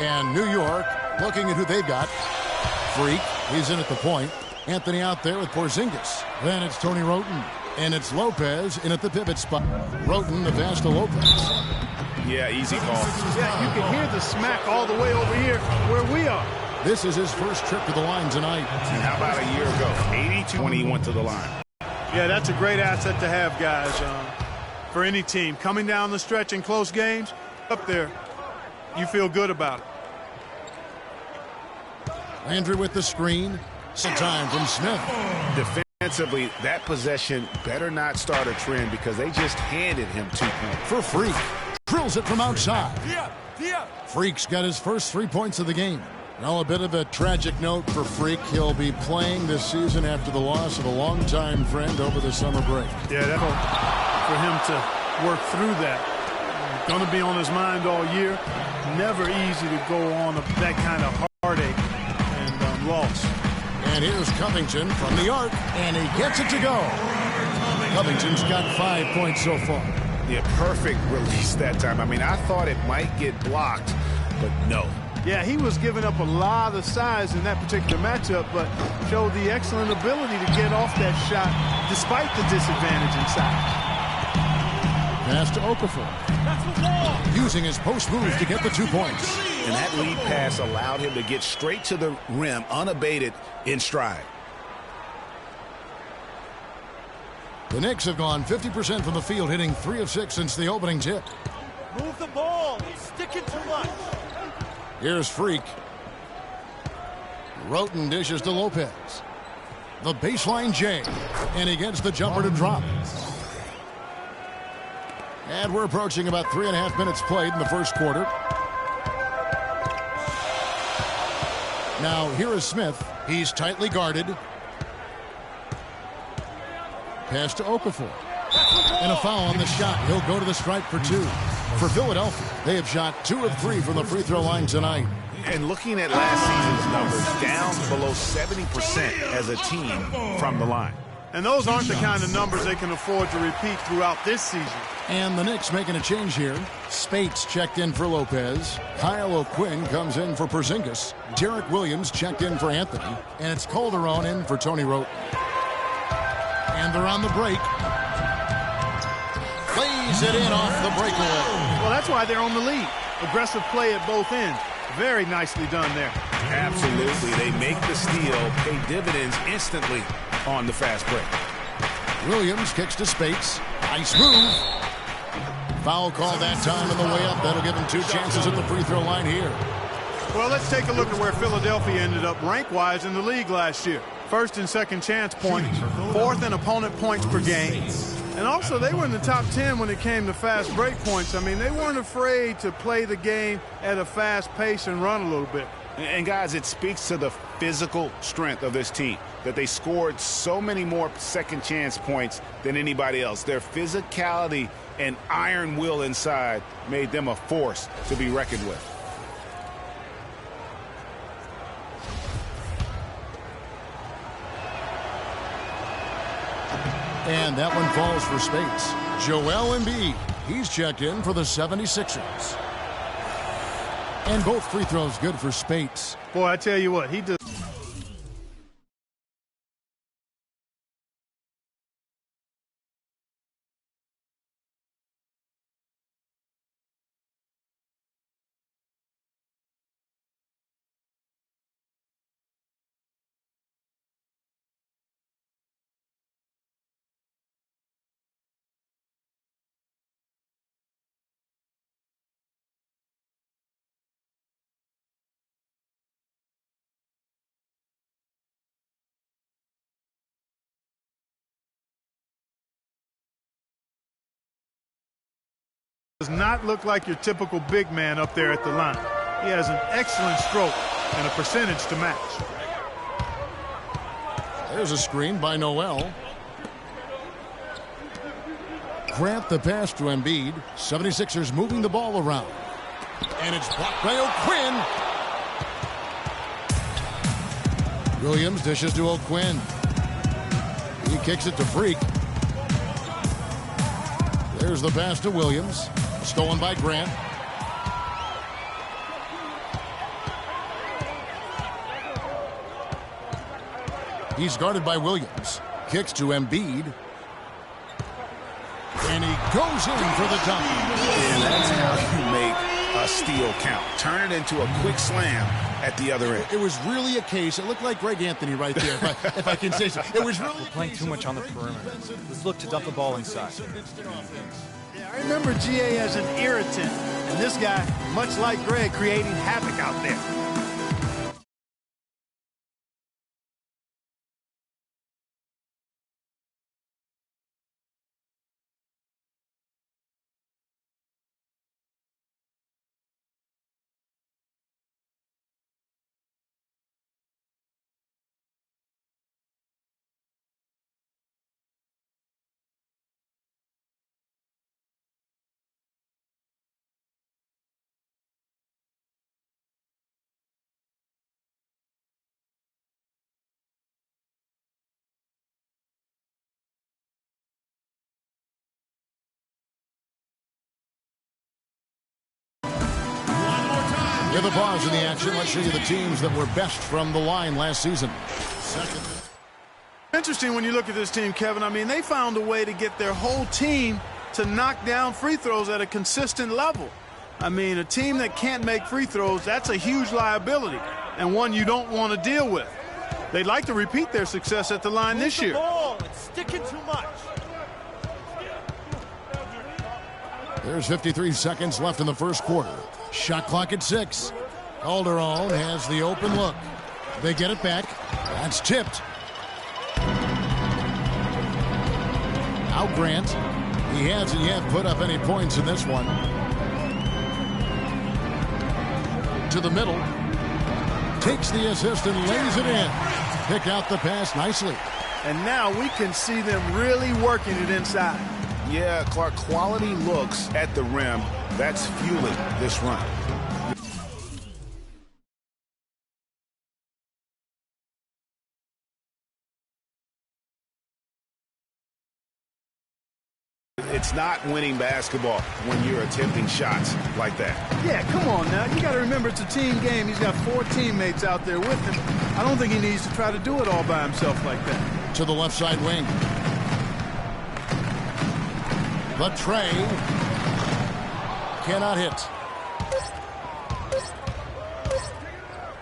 And New York looking at who they've got. Freak, he's in at the point. Anthony out there with Porzingis. Then it's Tony Roten. And it's Lopez in at the pivot spot. Roten, the pass to Lopez. Yeah, easy call. Yeah, you can hear the smack all the way over here where we are. This is his first trip to the line tonight. And how about a year ago? 82 when he went to the line. Yeah, that's a great asset to have, guys, for any team. Coming down the stretch in close games, up there, you feel good about it. Landry with the screen. Some time from Smith. Defensively, that possession better not start a trend because they just handed him 2 points. For Freak. Drills it from outside. Freak's got his first 3 points of the game. Now a bit of a tragic note for Freak. He'll be playing this season after the loss of a longtime friend over the summer break. Yeah, that'll for him to work through that. Going to be on his mind all year. Never easy to go on that kind of heartache and loss. And here's Covington from the arc, and he gets it to go. Covington's got 5 points so far. Yeah, perfect release that time. I mean, I thought it might get blocked, but no. Yeah, he was giving up a lot of size in that particular matchup, but showed the excellent ability to get off that shot despite the disadvantage inside. Pass to Okafor. Using his post move to get the 2 points. And that lead pass allowed him to get straight to the rim unabated in stride. The Knicks have gone 50% from the field, hitting 3 of 6 since the opening tip. Move the ball. He's sticking too much. Here's Freak. Roten dishes to Lopez. The baseline J. And he gets the jumper to drop. And we're approaching about 3.5 minutes played in the first quarter. Now here is Smith. He's tightly guarded. Pass to Okafor. And a foul on the shot. He'll go to the stripe for 2. For Philadelphia, they have shot 2 of 3 from the free throw line tonight. And looking at last season's numbers, down below 70% as a team from the line. And those aren't the kind of numbers they can afford to repeat throughout this season. And the Knicks making a change here. Spates checked in for Lopez. Kyle O'Quinn comes in for Porzingis. Derek Williams checked in for Anthony. And it's Calderon in for Tony Roten. And they're on the break. Plays it in off the breakaway. Well, that's why they're on the lead. Aggressive play at both ends. Very nicely done there. Absolutely. They make the steal, pay dividends instantly on the fast break. Williams kicks to Spates. Nice move. Foul call that time on the way up. That'll give him 2 chances at the free throw line here. Well, let's take a look at where Philadelphia ended up rank-wise in the league last year. First and second chance points, 4th in opponent points per game. And also, they were in the top 10 when it came to fast break points. I mean, they weren't afraid to play the game at a fast pace and run a little bit. And guys, it speaks to the physical strength of this team, that they scored so many more second chance points than anybody else. Their physicality and iron will inside made them a force to be reckoned with. And that one falls for Spates. Joel Embiid. He's checked in for the 76ers. And both free throws good for Spates. Boy, I tell you what, he does. Does not look like your typical big man up there at the line. He has an excellent stroke and a percentage to match. There's a screen by Noel. Grant the pass to Embiid. 76ers moving the ball around. And it's blocked by O'Quinn. Williams dishes to O'Quinn. He kicks it to Freak. There's the pass to Williams. Stolen by Grant. He's guarded by Williams. Kicks to Embiid. And he goes in for the dunk. And that's how you make a steal count. Turn it into a quick slam at the other end. It was really a case. It looked like Greg Anthony right there, if I can say so. It was really playing too much on the perimeter. Let's look to dump the ball inside. Yeah, I remember GA as an irritant, and this guy, much like Greg, creating havoc out there. With a pause in the action, let's show you the teams that were best from the line last season. Interesting when you look at this team, Kevin. I mean, they found a way to get their whole team to knock down free throws at a consistent level. I mean, a team that can't make free throws, that's a huge liability and one you don't want to deal with. They'd like to repeat their success at the line this year. It's sticking too much. There's 53 seconds left in the first quarter. Shot clock at 6. Calderon has the open look. They get it back. That's tipped. Now Grant. He hasn't yet put up any points in this one. To the middle. Takes the assist and lays it in. Pick out the pass nicely. And now we can see them really working it inside. Yeah, Clark, quality looks at the rim. That's fueling this run. It's not winning basketball when you're attempting shots like that. Yeah, come on now. You got to remember it's a team game. He's got 4 teammates out there with him. I don't think he needs to try to do it all by himself like that. To the left side wing. The tray cannot hit.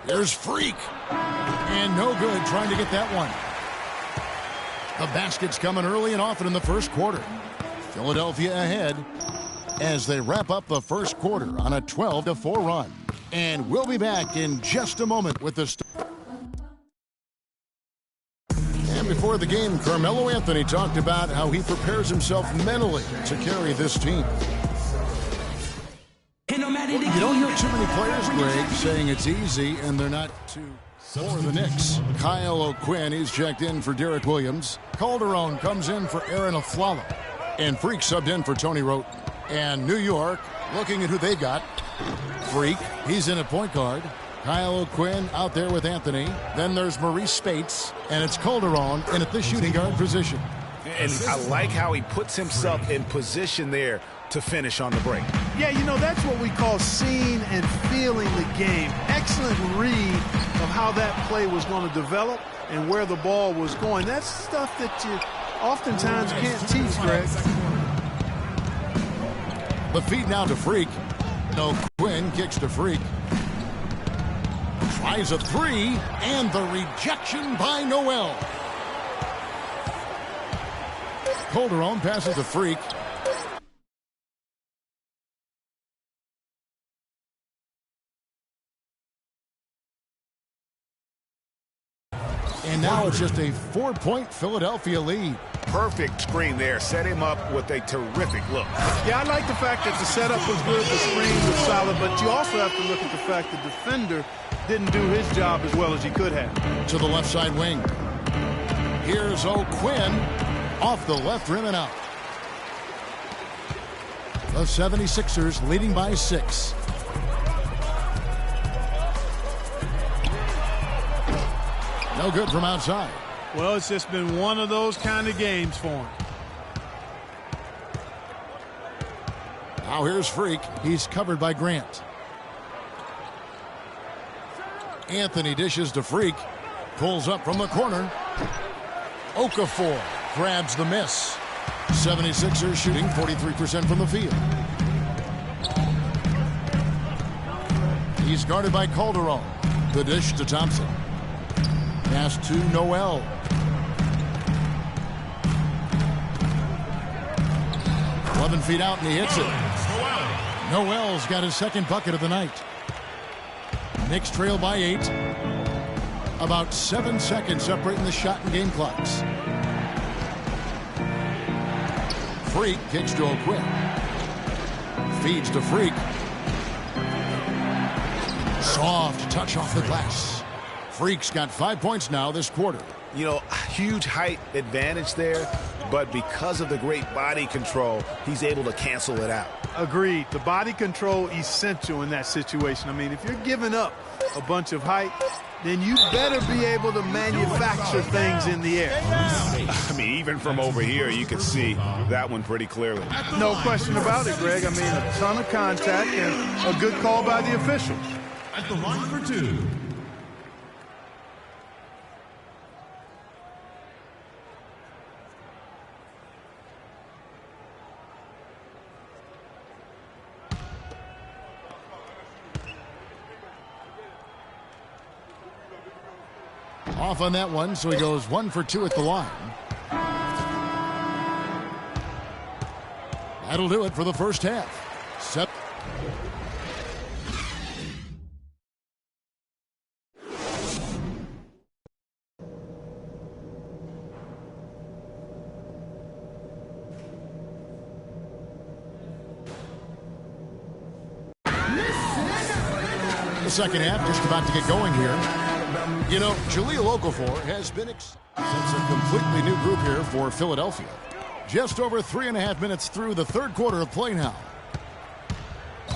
Here's Freak. And no good trying to get that one. The basket's coming early and often in the first quarter. Philadelphia ahead as they wrap up the first quarter on a 12-4 run. And we'll be back in just a moment with the before the game, Carmelo Anthony talked about how he prepares himself mentally to carry this team. You don't hear too many players, Greg, saying it's easy and they're not too. For the Knicks, Kyle O'Quinn is checked in for Derek Williams. Calderon comes in for Aaron Aflalo. And Freak subbed in for Tony Roten. And New York, looking at who they got. Freak, he's in at point guard. Kyle O'Quinn out there with Anthony. Then there's Maurice Spates, and it's Calderon in at the shooting guard position. And I like how he puts himself in position there to finish on the break. Yeah, you know, that's what we call seeing and feeling the game. Excellent read of how that play was going to develop and where the ball was going. That's stuff that you oftentimes can't teach, Greg. The feed now to Freak. O'Quinn kicks to Freak. Tries a 3, and the rejection by Noel. Calderon passes to Freak. And now it's just a 4-point Philadelphia lead. Perfect screen there. Set him up with a terrific look. Yeah, I like the fact that the setup was good, the screen was solid, but you also have to look at the fact the defender didn't do his job as well as he could have. To the left side wing. Here's O'Quinn off the left rim and out. The 76ers leading by 6. No good from outside. Well, it's just been one of those kind of games for him. Now here's Freak. He's covered by Grant. Anthony dishes to Freak. Pulls up from the corner. Okafor grabs the miss. 76ers shooting 43% from the field. He's guarded by Calderon. The dish to Thompson. Pass to Noel. Eleven feet out, and he hits it. Noel's got his second bucket of the night. Knicks trail by 8. About 7 seconds separating the shot and game clocks. Freak kicks to O'Quinn. Feeds to Freak. Soft touch off the glass. Freak's got 5 points now this quarter. You know, huge height advantage there, but because of the great body control, he's able to cancel it out. Agreed. The body control essential in that situation. I mean, if you're giving up a bunch of height, then you better be able to manufacture things in the air. I mean, even from over here, you can see that one pretty clearly. No question about it, Greg. I mean, a ton of contact and a good call by the officials. At the line for 2. Off on that one, so he goes 1 for 2 at the line. That'll do it for the first half. The second half just about to get going here. You know, Jahlil Okafor has been since a completely new group here for Philadelphia. Just over 3.5 minutes through the third quarter of play now.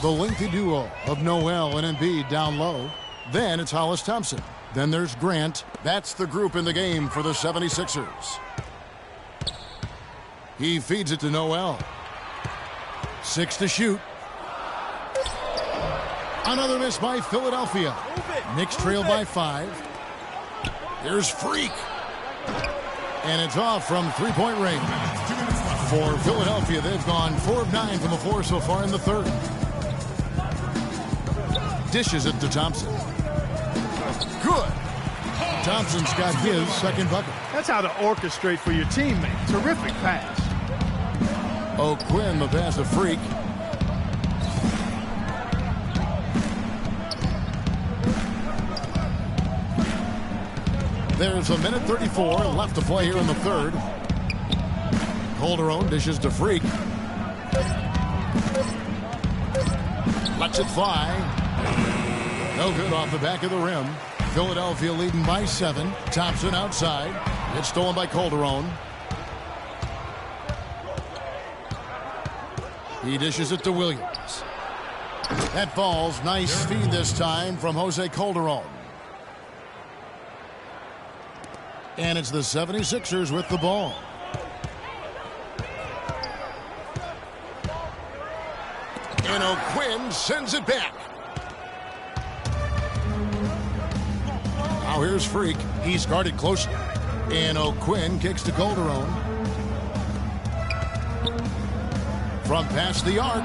The lengthy duo of Noel and Embiid down low. Then it's Hollis Thompson. Then there's Grant. That's the group in the game for the 76ers. He feeds it to Noel. 6 to shoot. Another miss by Philadelphia. Knicks trail by 5. Here's Freak. And it's off from three-point range. For Philadelphia, they've gone 4 of 9 from the floor so far in the third. Dishes it to Thompson. Good. Thompson's got his second bucket. That's how to orchestrate for your teammate. Terrific pass. O'Quinn, the pass to Freak. There's a minute 34 left to play here in the third. Calderon dishes to Freak. Lets it fly. No good off the back of the rim. Philadelphia leading by 7. Thompson outside. It's stolen by Calderon. He dishes it to Williams. That falls. Nice feed this time from Jose Calderon. And it's the 76ers with the ball. And O'Quinn sends it back. Now here's Freak. He's guarded closely. And O'Quinn kicks to Calderon. From past the arc.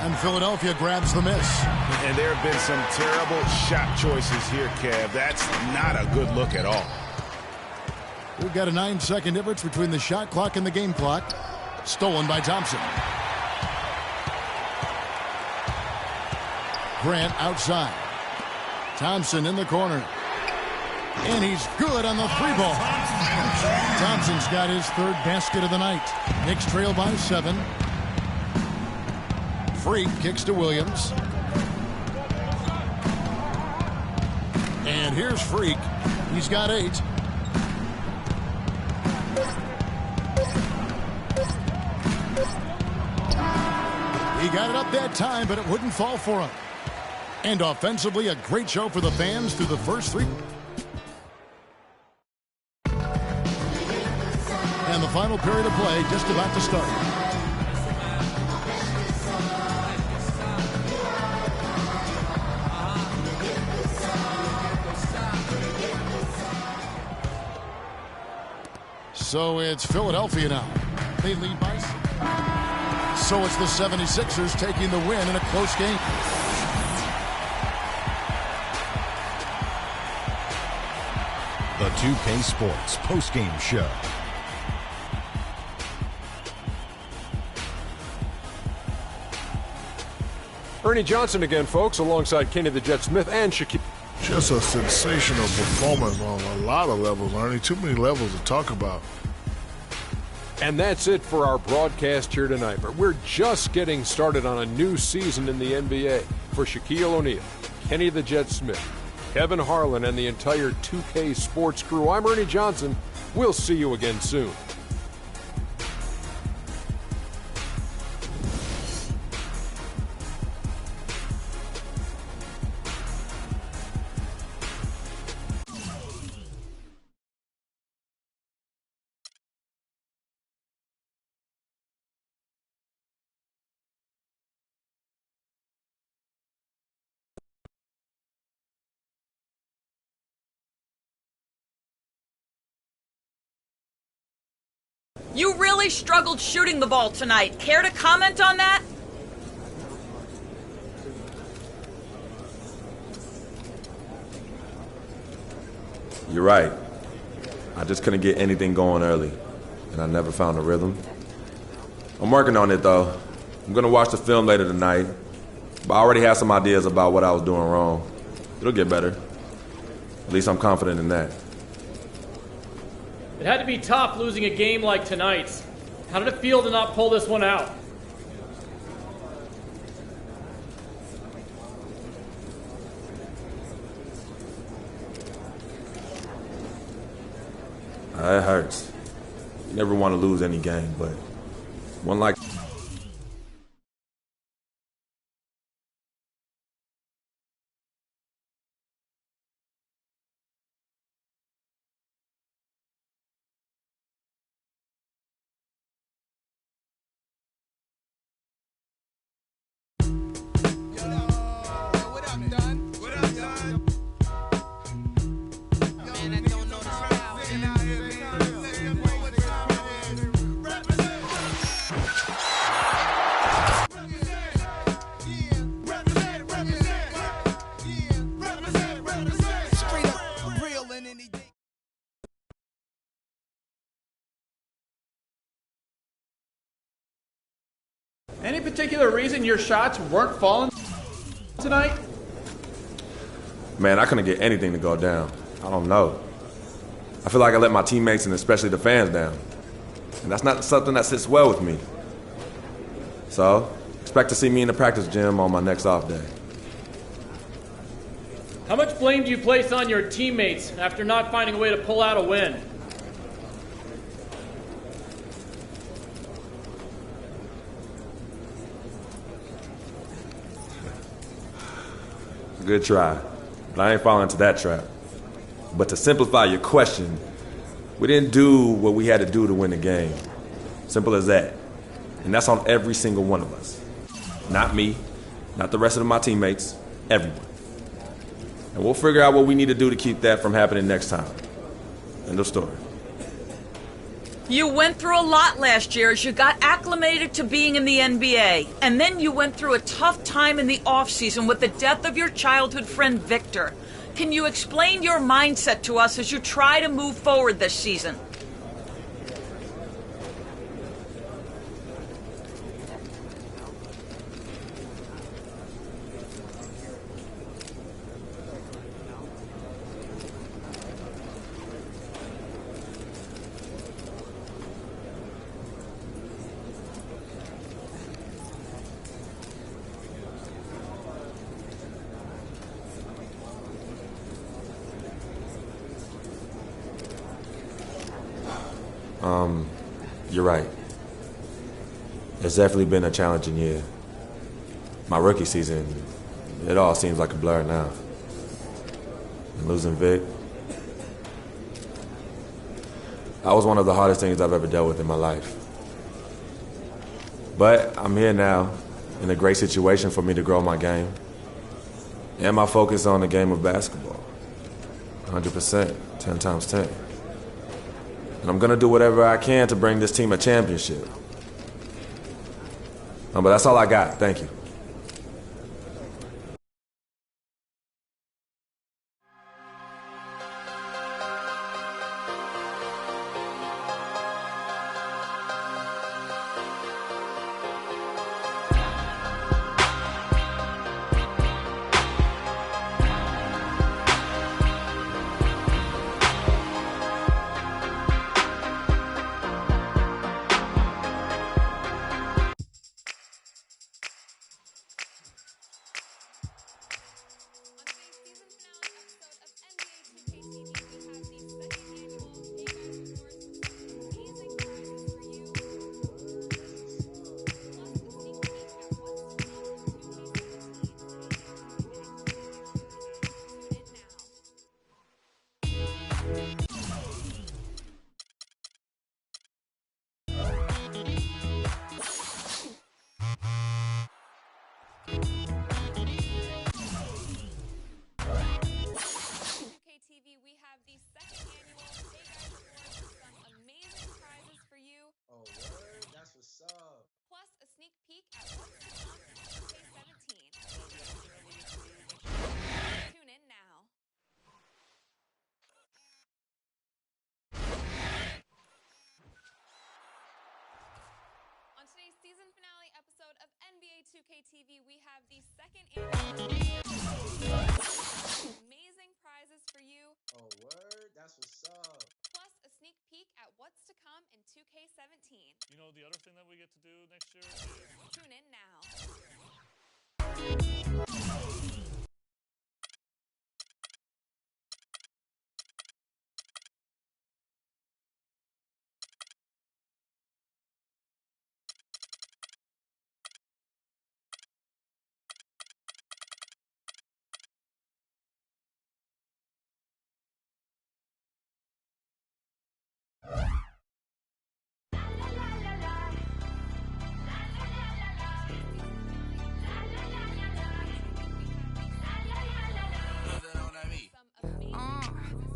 And Philadelphia grabs the miss. And there have been some terrible shot choices here, Kev. That's not a good look at all. We've got a 9-second difference between the shot clock and the game clock. Stolen by Thompson. Grant outside. Thompson in the corner. And he's good on the 3-ball. Thompson's got his third basket of the night. Knicks trail by 7. Freak kicks to Williams. And here's Freak. He's got 8. He got it up that time, but it wouldn't fall for him. And offensively, a great show for the fans through the first 3. And the final period of play just about to start. So it's Philadelphia now. They lead by 6. So it's the 76ers taking the win in a close game. The 2K Sports postgame show. Ernie Johnson again, folks, alongside Kenny the Jet Smith and Shaquille. Just a sensational performance on a lot of levels, Ernie. Too many levels to talk about. And that's it for our broadcast here tonight. But we're just getting started on a new season in the NBA. For Shaquille O'Neal, Kenny the Jet Smith, Kevin Harlan, and the entire 2K Sports crew, I'm Ernie Johnson. We'll see you again soon. You really struggled shooting the ball tonight. Care to comment on that? You're right. I just couldn't get anything going early, and I never found a rhythm. I'm working on it, though. I'm going to watch the film later tonight, but I already have some ideas about what I was doing wrong. It'll get better. At least I'm confident in that. It had to be tough losing a game like tonight's. How did it feel to not pull this one out? It hurts. You never want to lose any game, but one like... Any particular reason your shots weren't falling tonight? Man, I couldn't get anything to go down. I don't know. I feel like I let my teammates and especially the fans down. And that's not something that sits well with me. So, expect to see me in the practice gym on my next off day. How much blame do you place on your teammates after not finding a way to pull out a win? Good try, but I ain't falling into that trap. But to simplify your question, we didn't do what we had to do to win the game. Simple as that. And that's on every single one of us. Not me, not the rest of my teammates, everyone. And we'll figure out what we need to do to keep that from happening next time. End of story. You went through a lot last year as you got acclimated to being in the NBA. And then you went through a tough time in the offseason with the death of your childhood friend, Victor. Can you explain your mindset to us as you try to move forward this season? You're right. It's definitely been a challenging year. My rookie season, it all seems like a blur now. And losing Vic, that was one of the hardest things I've ever dealt with in my life. But I'm here now, in a great situation for me to grow my game. And my focus on the game of basketball. 100%, 10 times 10. And I'm going to do whatever I can to bring this team a championship. But that's all I got. Thank you. Season finale episode of NBA 2K TV, we have the second annual amazing prizes for you. Oh, word? That's what's up. Plus a sneak peek at what's to come in 2K17. You know, the other thing that we get to do next year is... Tune in now.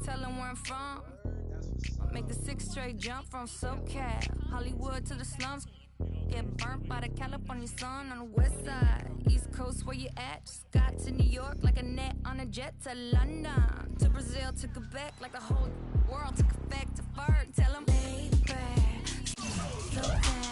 Tell them where I'm from. Make the 6 straight jump from SoCal, Hollywood to the slums. Get burnt by the California sun on the west side. East Coast, where you at? Just got to New York like a net on a jet to London. To Brazil, to Quebec, like the whole world took effect to Ferg. Tell them, lay back, slow down.